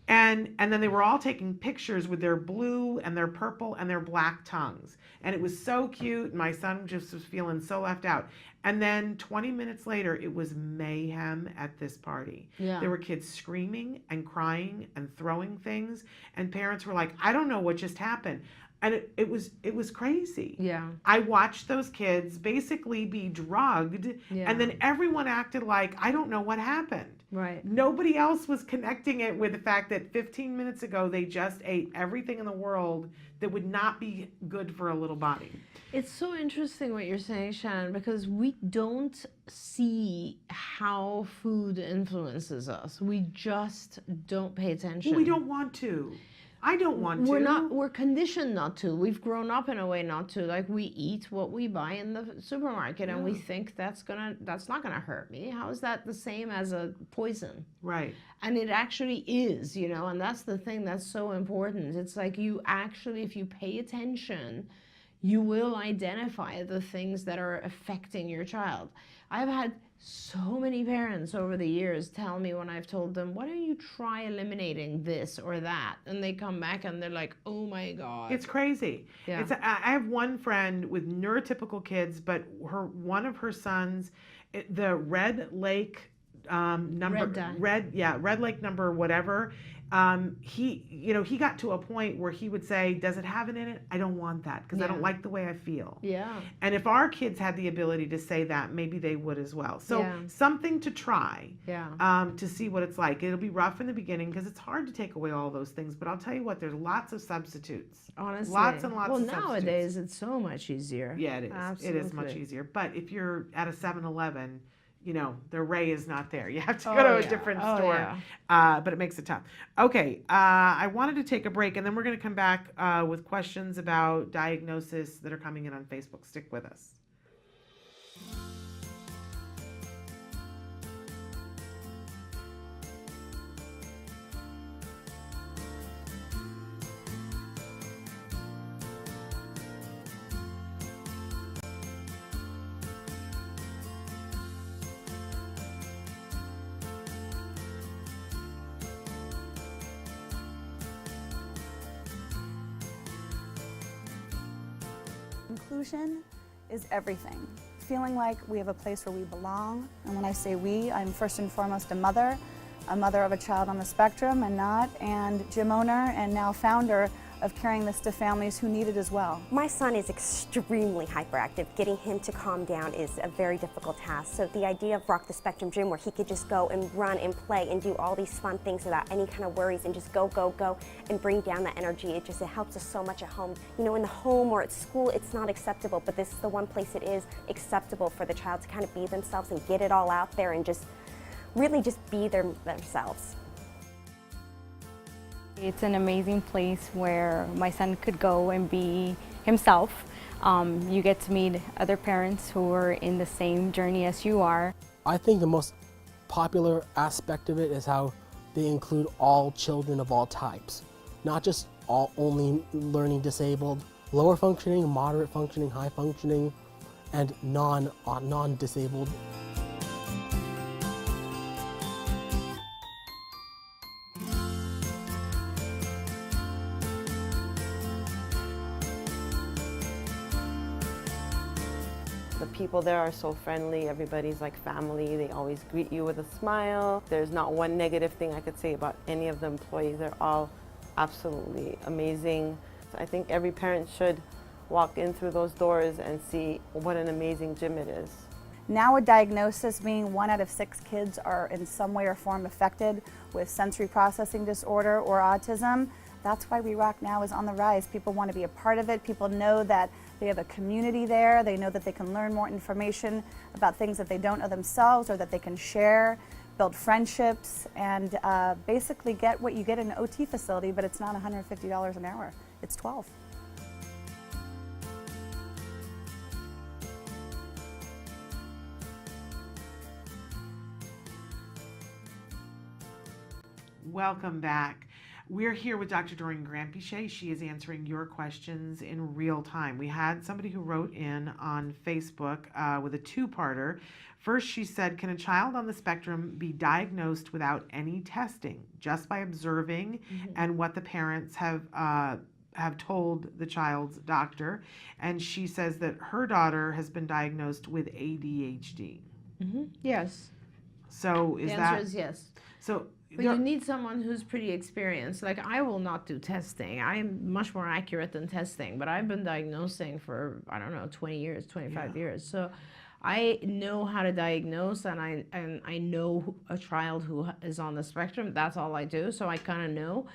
Speaker 1: And then they were all taking pictures with their blue and their purple and their black tongues. And it was so cute. My son just was feeling so left out. And then 20 minutes later, it was mayhem at this party.
Speaker 2: Yeah.
Speaker 1: There were kids screaming and crying and throwing things. And parents were like, I don't know what just happened. And it was crazy.
Speaker 2: Yeah.
Speaker 1: I watched those kids basically be drugged, and then everyone acted like, I don't know what happened.
Speaker 2: Right.
Speaker 1: Nobody else was connecting it with the fact that 15 minutes ago they just ate everything in the world that would not be good for a little body.
Speaker 2: It's so interesting what you're saying, Shannon, because we don't see how food influences us. We just don't pay attention.
Speaker 1: Well, we don't want to. I don't want to.
Speaker 2: We're conditioned not to. We've grown up in a way not to. Like, we eat what we buy in the supermarket, and we think that's not gonna hurt me. How is that the same as a poison?
Speaker 1: Right.
Speaker 2: And it actually is, and that's the thing that's so important. It's like you actually, if you pay attention, you will identify the things that are affecting your child. I've had so many parents over the years tell me when I've told them, why don't you try eliminating this or that? And they come back and they're like, oh my God.
Speaker 1: It's crazy.
Speaker 2: Yeah.
Speaker 1: I have one friend with neurotypical kids, but one of her sons, the Red Lake Red Lake number whatever, he got to a point where he would say, does it have it in it? I don't want that because I don't like the way I feel.
Speaker 2: Yeah.
Speaker 1: And if our kids had the ability to say that, maybe they would as well. So something to try. To see what it's like. It'll be rough in the beginning because it's hard to take away all those things, but I'll tell you what, there's lots of substitutes.
Speaker 2: Honestly.
Speaker 1: Lots and lots of substitutes.
Speaker 2: Well, nowadays it's so much easier.
Speaker 1: Yeah, it is.
Speaker 2: Absolutely.
Speaker 1: It is much easier. But if you're at a 7-Eleven, you know, the array is not there. You have to go to a different store, but it makes it tough. Okay, I wanted to take a break, and then we're going to come back with questions about diagnosis that are coming in on Facebook. Stick with us.
Speaker 5: Inclusion is everything. Feeling like we have a place where we belong. And when I say we, I'm first and foremost a mother of a child on the spectrum and gym owner and now founder of carrying this to families who need it as well.
Speaker 6: My son is extremely hyperactive. Getting him to calm down is a very difficult task. So the idea of Rock the Spectrum Gym, where he could just go and run and play and do all these fun things without any kind of worries and just go, go, go and bring down that energy, it helps us so much at home. You know, in the home or at school, it's not acceptable, but this is the one place it is acceptable for the child to kind of be themselves and get it all out there and just really just be themselves.
Speaker 7: It's an amazing place where my son could go and be himself. You get to meet other parents who are in the same journey as you are.
Speaker 8: I think the most popular aspect of it is how they include all children of all types, not just only learning disabled, lower functioning, moderate functioning, high functioning, and non-disabled.
Speaker 9: The people there are so friendly, everybody's like family, they always greet you with a smile. There's not one negative thing I could say about any of the employees, they're all absolutely amazing. So I think every parent should walk in through those doors and see what an amazing gym it is.
Speaker 5: Now a diagnosis being 1 out of 6 kids are in some way or form affected with sensory processing disorder or autism. That's why We Rock Now is on the rise. People want to be a part of it. People know that they have a community there. They know that they can learn more information about things that they don't know themselves or that they can share, build friendships, and basically get what you get in an OT facility, but it's not $150 an hour. It's $12.
Speaker 1: Welcome back. We're here with Dr. Doreen Granpeesheh. She is answering your questions in real time. We had somebody who wrote in on Facebook with a two-parter. First, she said, can a child on the spectrum be diagnosed without any testing, just by observing and what the parents have told the child's doctor? And she says that her daughter has been diagnosed with ADHD.
Speaker 2: Yes.
Speaker 1: So is
Speaker 2: the
Speaker 1: that...
Speaker 2: answer is yes.
Speaker 1: So
Speaker 2: But you need someone who's pretty experienced. Like, I will not do testing. I'm much more accurate than testing, but I've been diagnosing for, I don't know, 20 years, 25 years. So I know how to diagnose, and I know a child who is on the spectrum. That's all I do, so I kind of know.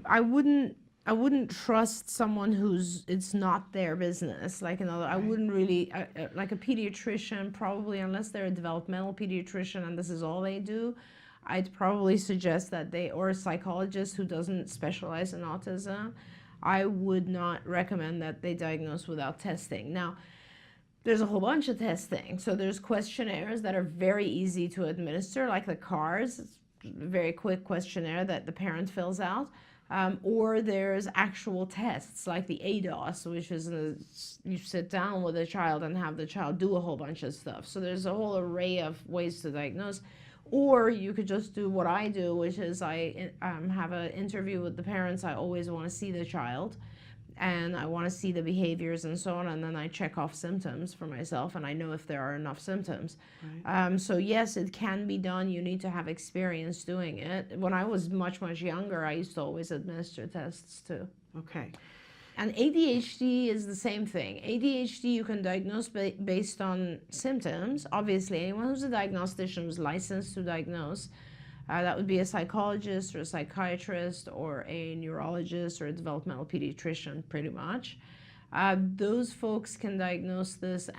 Speaker 2: I wouldn't trust someone who's, it's not their business. Like another, I wouldn't really, like a pediatrician, probably, unless they're a developmental pediatrician and this is all they do, I'd probably suggest that they, or a psychologist who doesn't specialize in autism, I would not recommend that they diagnose without testing. Now, there's a whole bunch of testing. So there's questionnaires that are very easy to administer, like the CARS, it's a very quick questionnaire that the parent fills out. Or there's actual tests like the ADhd, which is you sit down with a child and have the child do a whole bunch of stuff. So there's a whole array of ways to diagnose. Or you could just do what I do, which is I have an interview with the parents. I always want to see the child, and I want to see the behaviors and so on, and then I check off symptoms for myself, and I know if there are enough symptoms. Right. So yes, it can be done. You need to have experience doing it. When I was much, much younger, I used to always administer tests too.
Speaker 1: Okay.
Speaker 2: And ADHD is the same thing. ADHD you can diagnose based on symptoms. Obviously, anyone who's a diagnostician who's licensed to diagnose, that would be a psychologist or a psychiatrist or a neurologist or a developmental pediatrician, pretty much. Those folks can diagnose this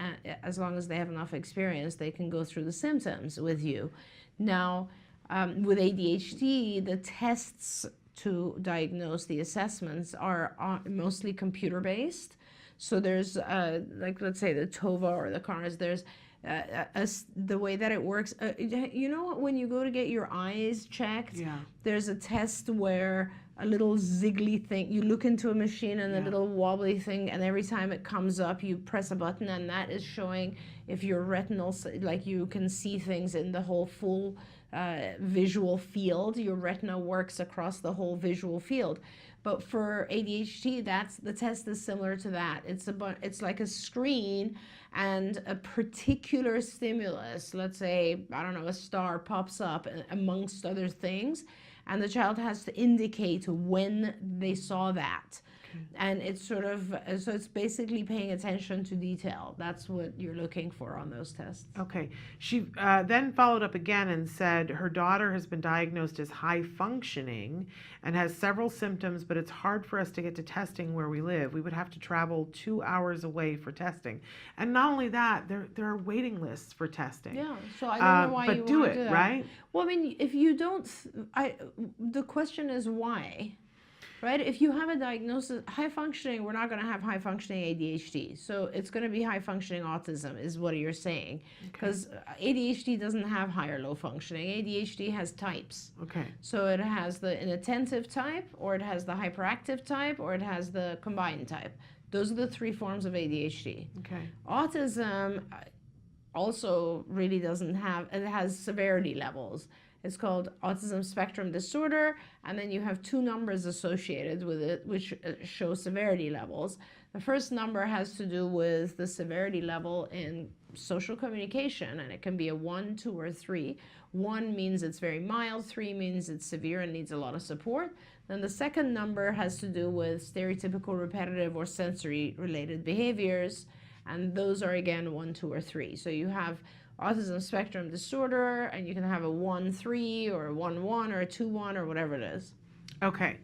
Speaker 2: as long as they have enough experience. They can go through the symptoms with you. Now, with ADHD, the tests to diagnose, the assessments are mostly computer-based. So there's, like, let's say the TOVA or the CARS, there's the way that it works. You know, when you go to get your eyes checked, there's a test where a little ziggly thing, you look into a machine and a little wobbly thing, and every time it comes up, you press a button, and that is showing if your retinal, like, you can see things in the whole full visual field. Your retina works across the whole visual field. But for ADHD, the test is similar to that. It's like a screen, and a particular stimulus, let's say, I don't know, a star pops up amongst other things, and the child has to indicate when they saw that. And it's sort of, so it's basically paying attention to detail. That's what you're looking for on those tests.
Speaker 1: Okay. She then followed up again and said her daughter has been diagnosed as high functioning and has several symptoms, but it's hard for us to get to testing where we live. We would have to travel 2 hours away for testing. And not only that, there are waiting lists for testing.
Speaker 2: Yeah, so I don't know why you want to do that.
Speaker 1: Right?
Speaker 2: Well, I mean, if you don't, the question is why? Right? If you have a diagnosis, high functioning, we're not going to have high functioning ADHD. So it's going to be high functioning autism is what you're saying. Because ADHD doesn't have high or low functioning. ADHD has types.
Speaker 1: Okay.
Speaker 2: So it has the inattentive type, or it has the hyperactive type, or it has the combined type. Those are the 3 forms of ADHD.
Speaker 1: Okay.
Speaker 2: Autism also really doesn't have, it has severity levels. It's called autism spectrum disorder, and then you have 2 numbers associated with it, which show severity levels. The first number has to do with the severity level in social communication, and it can be a 1, 2, or 3. 1 means it's very mild, 3 means it's severe and needs a lot of support. Then the second number has to do with stereotypical, repetitive, or sensory-related behaviors, and those are, again, 1, 2, or 3. So you have autism spectrum disorder, and you can have a 1-3 or a 1-1 or a 2-1 or whatever it is.
Speaker 1: Okay.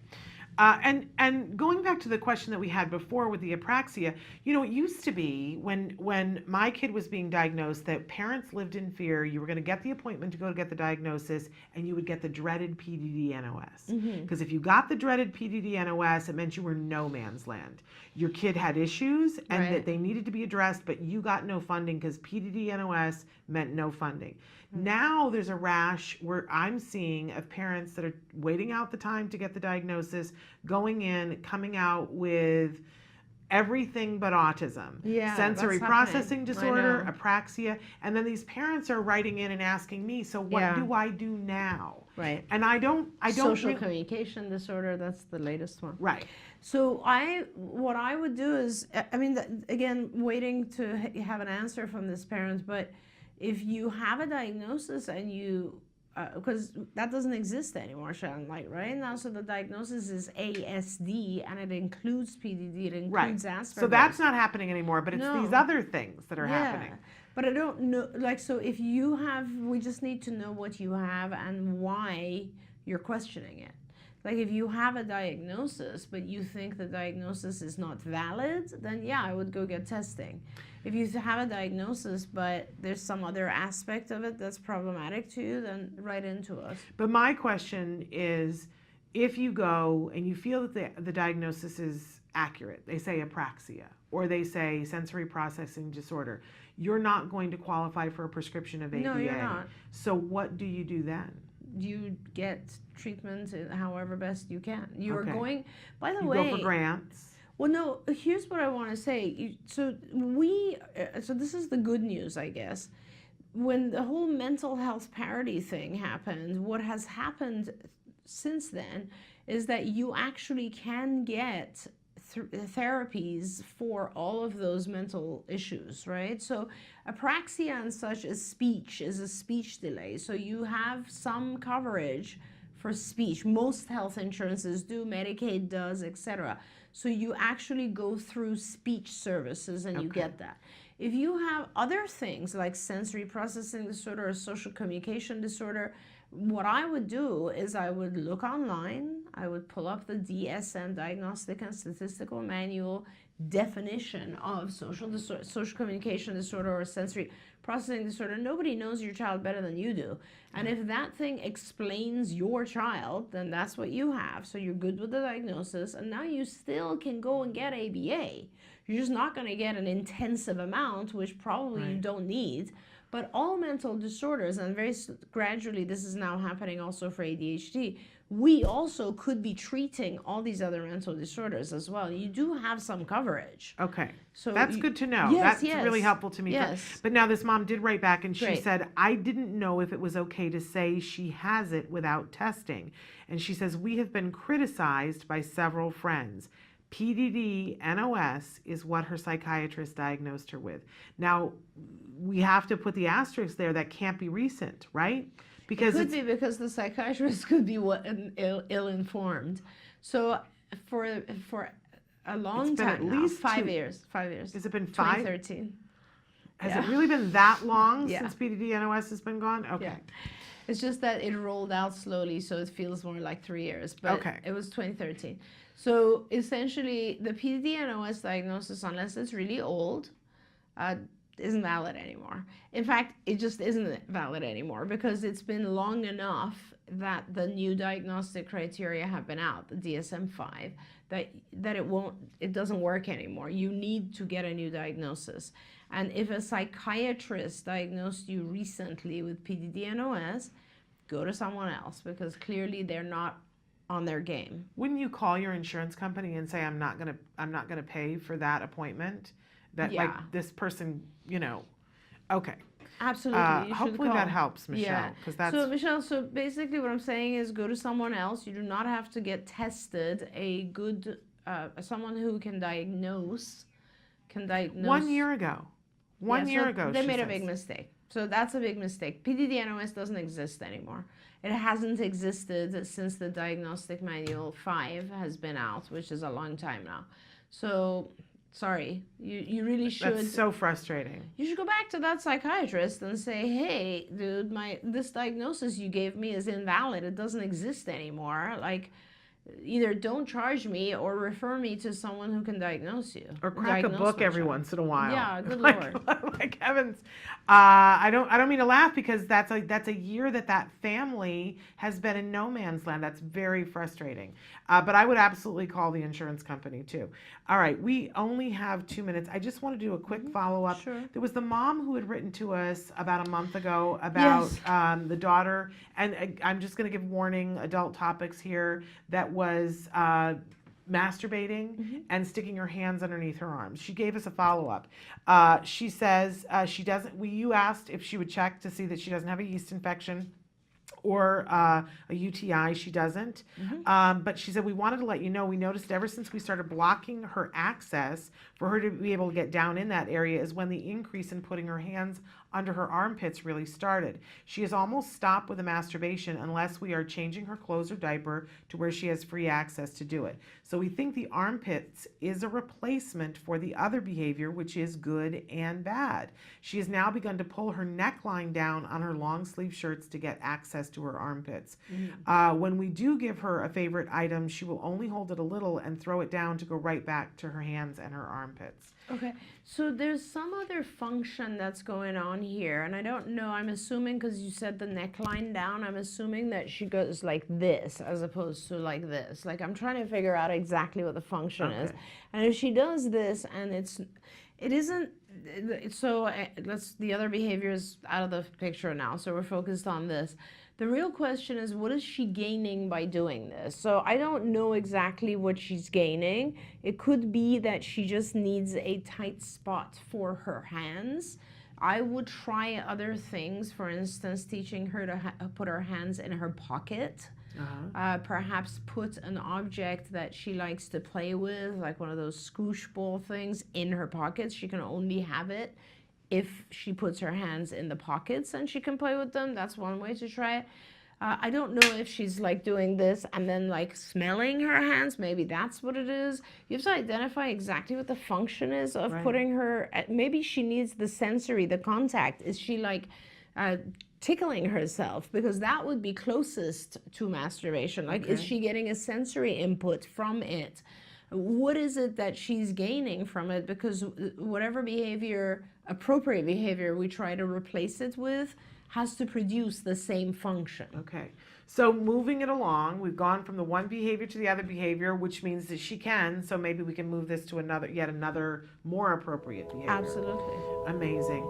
Speaker 1: And going back to the question that we had before with the apraxia, you know, it used to be when my kid was being diagnosed that parents lived in fear. You were going to get the appointment to go to get the diagnosis, and you would get the dreaded PDD-NOS. Because if you got the dreaded PDD-NOS, it meant you were no man's land. Your kid had issues and that they needed to be addressed, but you got no funding because PDD-NOS meant no funding. Now there's a rash where I'm seeing of parents that are waiting out the time to get the diagnosis, going in, coming out with everything but autism. Sensory processing disorder, apraxia, and then these parents are writing in and asking me, so what do I do now?
Speaker 2: Right.
Speaker 1: And I don't
Speaker 2: social communication disorder, that's the latest one.
Speaker 1: Right.
Speaker 2: So what I would do is, I mean, again, waiting to have an answer from this parent, but if you have a diagnosis and you, because that doesn't exist anymore, Shannon, like, right now, so the diagnosis is ASD, and it includes PDD, it includes Asperger's.
Speaker 1: So that's not happening anymore, but it's these other things that are happening.
Speaker 2: But I don't know, like, so if you have, we just need to know what you have and why you're questioning it. Like, if you have a diagnosis, but you think the diagnosis is not valid, then yeah, I would go get testing. If you have a diagnosis, but there's some other aspect of it that's problematic to you, then write into us.
Speaker 1: But my question is, if you go and you feel that the diagnosis is accurate, they say apraxia, or they say sensory processing disorder, you're not going to qualify for a prescription of ADA.
Speaker 2: No, you're not.
Speaker 1: So what do you do then?
Speaker 2: You get treatment however best you can. You are going, by the way.
Speaker 1: You go for grants.
Speaker 2: Well, no, here's what I want to say. So this is the good news, I guess. When the whole mental health parity thing happened, what has happened since then is that you actually can get therapies for all of those mental issues, right? So apraxia and such is a speech delay. So you have some coverage for speech. Most health insurances do, Medicaid does, etc. So you actually go through speech services and you get that. If you have other things like sensory processing disorder or social communication disorder, what I would do is I would look online, I would pull up the DSM, Diagnostic and Statistical Manual, definition of social communication disorder or sensory processing disorder. Nobody knows your child better than you do. And if that thing explains your child, then that's what you have. So you're good with the diagnosis, and now you still can go and get ABA. You're just not going to get an intensive amount, which probably you don't need. But all mental disorders, and very gradually this is now happening also for ADHD, we also could be treating all these other mental disorders as well. You do have some coverage.
Speaker 1: Okay.
Speaker 2: So
Speaker 1: that's good to know.
Speaker 2: Yes,
Speaker 1: That's really helpful to me.
Speaker 2: Yes.
Speaker 1: But now this mom did write back and she
Speaker 2: Great.
Speaker 1: said, I didn't know if it was okay to say she has it without testing. And she says, we have been criticized by several friends. PDD NOS is what her psychiatrist diagnosed her with. Now, we have to put the asterisk there, that can't be recent, right? Because
Speaker 2: it could be because the psychiatrist could be ill-informed. So for a long
Speaker 1: It's been
Speaker 2: time
Speaker 1: at
Speaker 2: now,
Speaker 1: least
Speaker 2: 5
Speaker 1: 2
Speaker 2: years. 5 years.
Speaker 1: Has it been 5?
Speaker 2: 2013.
Speaker 1: Has
Speaker 2: Yeah.
Speaker 1: it really been that long
Speaker 2: Yeah.
Speaker 1: since PDD NOS has been gone? Okay.
Speaker 2: Yeah. It's just that it rolled out slowly, so it feels more like 3 years. But
Speaker 1: Okay.
Speaker 2: it was 2013. So essentially, the PDD NOS diagnosis, unless it's really old, isn't valid anymore. In fact, it just isn't valid anymore because it's been long enough that the new diagnostic criteria have been out, the DSM-5, that it doesn't work anymore. You need to get a new diagnosis. And if a psychiatrist diagnosed you recently with PDD NOS, go to someone else because clearly they're not on their game.
Speaker 1: Wouldn't you call your insurance company and say, I'm not gonna pay for that appointment? That
Speaker 2: Yeah.
Speaker 1: like this person, okay.
Speaker 2: Absolutely. You should
Speaker 1: Hopefully
Speaker 2: call.
Speaker 1: that helps, Michelle,
Speaker 2: Yeah.
Speaker 1: because that's
Speaker 2: So Michelle, so basically what I'm saying is go to someone else. You do not have to get tested. A good someone who can diagnose.
Speaker 1: 1 year ago. One year ago,
Speaker 2: They
Speaker 1: she
Speaker 2: made a
Speaker 1: says.
Speaker 2: big mistake. So that's a big mistake. PDD NOS doesn't exist anymore. It hasn't existed since the Diagnostic Manual 5 has been out, which is a long time now. So sorry, you really should.
Speaker 1: That's so frustrating.
Speaker 2: You should go back to that psychiatrist and say, hey, dude, this diagnosis you gave me is invalid. It doesn't exist anymore. Like, either don't charge me or refer me to someone who can diagnose you.
Speaker 1: Or crack a book every once in a while.
Speaker 2: Yeah, good
Speaker 1: like,
Speaker 2: Lord.
Speaker 1: Like heavens. I don't mean to laugh because that's a year that family has been in no man's land. That's very frustrating. But I would absolutely call the insurance company too. All right, we only have 2 minutes. I just want to do a quick follow-up.
Speaker 2: Sure.
Speaker 1: There was the mom who had written to us about a month ago about the daughter, and I'm just going to give warning, adult topics here, that was masturbating and sticking her hands underneath her arms. She gave us a follow-up. She says she doesn't, you asked if she would check to see that she doesn't have a yeast infection or a UTI. She doesn't. But she said, we wanted to let you know, we noticed ever since we started blocking her access for her to be able to get down in that area is when the increase in putting her hands under her armpits really started. She has almost stopped with the masturbation unless we are changing her clothes or diaper to where she has free access to do it. So we think the armpits is a replacement for the other behavior, which is good and bad. She has now begun to pull her neckline down on her long sleeve shirts to get access to her armpits. When we do give her a favorite item, she will only hold it a little and throw it down to go right back to her hands and her armpits.
Speaker 2: Okay, so there's some other function that's going on here, and I don't know, I'm assuming, because you said the neckline down, I'm assuming that she goes like this as opposed to like this. Like, I'm trying to figure out exactly what the function is. And if she does this and it isn't, so the other behavior is out of the picture now, so we're focused on this. The real question is, what is she gaining by doing this? So I don't know exactly what she's gaining. It could be that she just needs a tight spot for her hands. I would try other things, for instance, teaching her to put her hands in her pocket. Perhaps put an object that she likes to play with, like one of those scoosh ball things, in her pockets. She can only have it if she puts her hands in the pockets and she can play with them. That's one way to try it. I don't know if she's like doing this and then like smelling her hands. Maybe that's what it is. You have to identify exactly what the function is of putting her, maybe she needs the sensory, the contact. Is she like tickling herself, because that would be closest to masturbation. Like, is she getting a sensory input from it? What is it that she's gaining from it? Because whatever behavior, appropriate behavior, we try to replace it with has to produce the same function.
Speaker 1: Okay. So moving it along, we've gone from the one behavior to the other behavior, which means that she can, so maybe we can move this to yet another more appropriate behavior.
Speaker 2: Absolutely.
Speaker 1: Amazing.